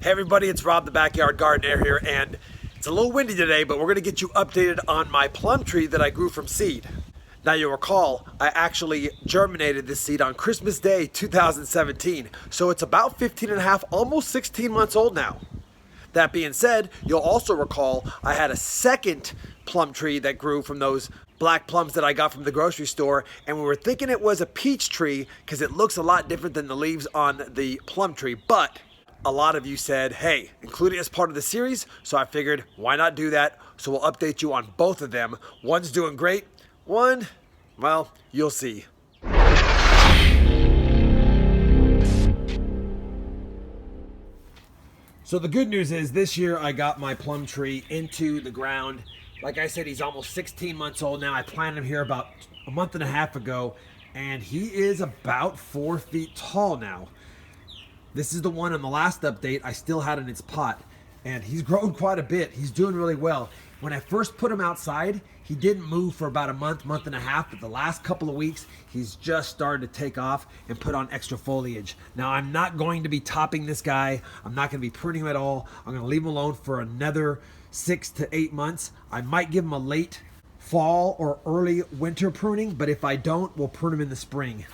Hey everybody, it's Rob the Backyard Gardener here, and it's a little windy today, but we're going to get you updated on my plum tree that I grew from seed. Now you'll recall, I actually germinated this seed on Christmas Day 2017, so it's about 15 and a half, almost 16 months old now. That being said, you'll also recall I had a second plum tree that grew from those black plums that I got from the grocery store, and we were thinking it was a peach tree because it looks a lot different than the leaves on the plum tree, but a lot of you said, hey, include it as part of the series, so I figured, why not do that? So we'll update you on both of them. One's doing great, one, well, you'll see. So the good news is this year I got my plum tree into the ground. Like I said, he's almost 16 months old now. I planted him here about a month and a half ago, and he is about 4 feet tall now. This is the one on the last update I still had in its pot, and he's grown quite a bit. He's doing really well. When I first put him outside, he didn't move for about a month and a half, but the last couple of weeks, he's just started to take off and put on extra foliage. Now, I'm not going to be topping this guy. I'm not going to be pruning him at all. I'm going to leave him alone for another 6 to 8 months. I might give him a late fall or early winter pruning, but if I don't, we'll prune him in the spring.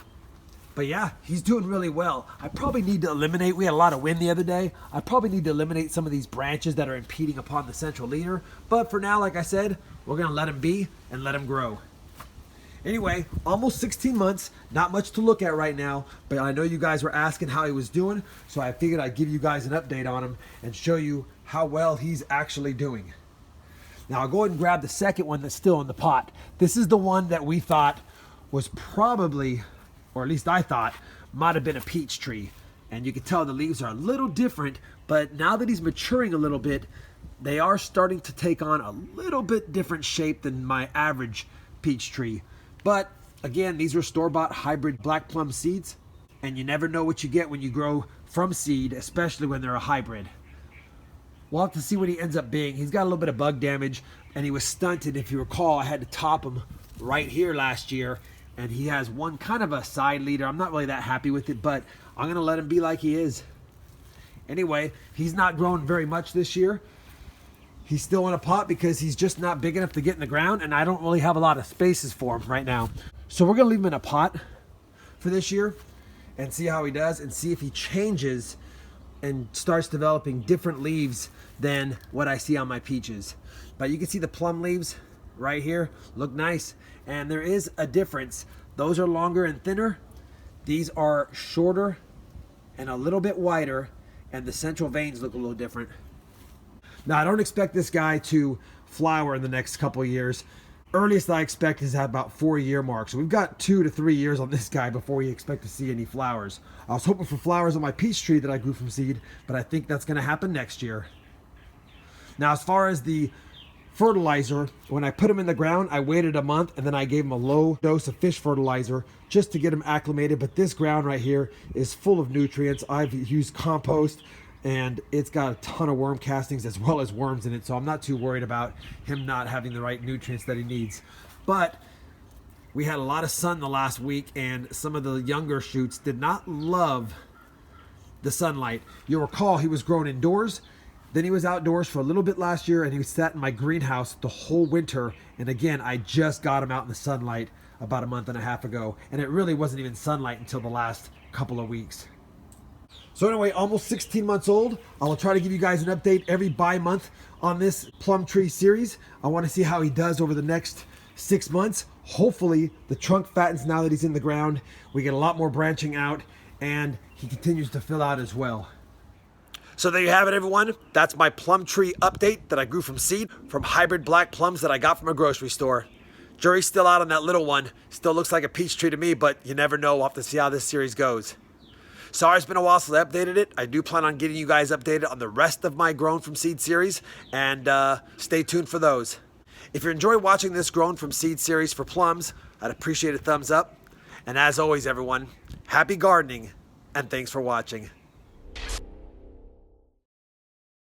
But yeah, he's doing really well. I probably need to eliminate, we had a lot of wind the other day. I probably need to eliminate some of these branches that are impeding upon the central leader. But for now, like I said, we're gonna let him be and let him grow. Anyway, almost 16 months, not much to look at right now, but I know you guys were asking how he was doing, so I figured I'd give you guys an update on him and show you how well he's actually doing. Now I'll go ahead and grab the second one that's still in the pot. This is the one that we thought was probably, or at least I thought, might have been a peach tree. And you can tell the leaves are a little different, but now that he's maturing a little bit, they are starting to take on a little bit different shape than my average peach tree. But again, these are store-bought hybrid black plum seeds, and you never know what you get when you grow from seed, especially when they're a hybrid. We'll have to see what he ends up being. He's got a little bit of bug damage, and he was stunted. If you recall, I had to top him right here last year, and he has one kind of a side leader. I'm not really that happy with it, but I'm gonna let him be like he is. Anyway, he's not growing very much this year. He's still in a pot because he's just not big enough to get in the ground, and I don't really have a lot of spaces for him right now. So we're gonna leave him in a pot for this year and see how he does and see if he changes and starts developing different leaves than what I see on my peaches. But you can see the plum leaves right here look nice, and there is a difference. Those are longer and thinner. These are shorter and a little bit wider, and the central veins look a little different. Now, I don't expect this guy to flower in the next couple of years. Earliest I expect is at about 4-year mark. So we've got 2 to 3 years on this guy before we expect to see any flowers. I was hoping for flowers on my peach tree that I grew from seed, but I think that's gonna happen next year. Now, as far as the fertilizer, when I put him in the ground, I waited a month and then I gave him a low dose of fish fertilizer just to get him acclimated. But this ground right here is full of nutrients. I've used compost, and it's got a ton of worm castings as well as worms in it, so I'm not too worried about him not having the right nutrients that he needs. But we had a lot of sun the last week, and some of the younger shoots did not love the sunlight. You'll recall he was grown indoors, then he was outdoors for a little bit last year, and he sat in my greenhouse the whole winter. And again, I just got him out in the sunlight about a month and a half ago, and it really wasn't even sunlight until the last couple of weeks. So anyway, almost 16 months old. I will try to give you guys an update every bi-month on this plum tree series. I want to see how he does over the next 6 months. Hopefully the trunk fattens now that he's in the ground. We get a lot more branching out, and he continues to fill out as well. So there you have it, everyone. That's my plum tree update that I grew from seed from hybrid black plums that I got from a grocery store. Jury's still out on that little one. Still looks like a peach tree to me, but you never know. We'll have to see how this series goes. Sorry it's been a while since I updated it. I do plan on getting you guys updated on the rest of my Grown From Seed series, and stay tuned for those. If you enjoy watching this Grown From Seed series for plums, I'd appreciate a thumbs up. And as always, everyone, happy gardening, and thanks for watching.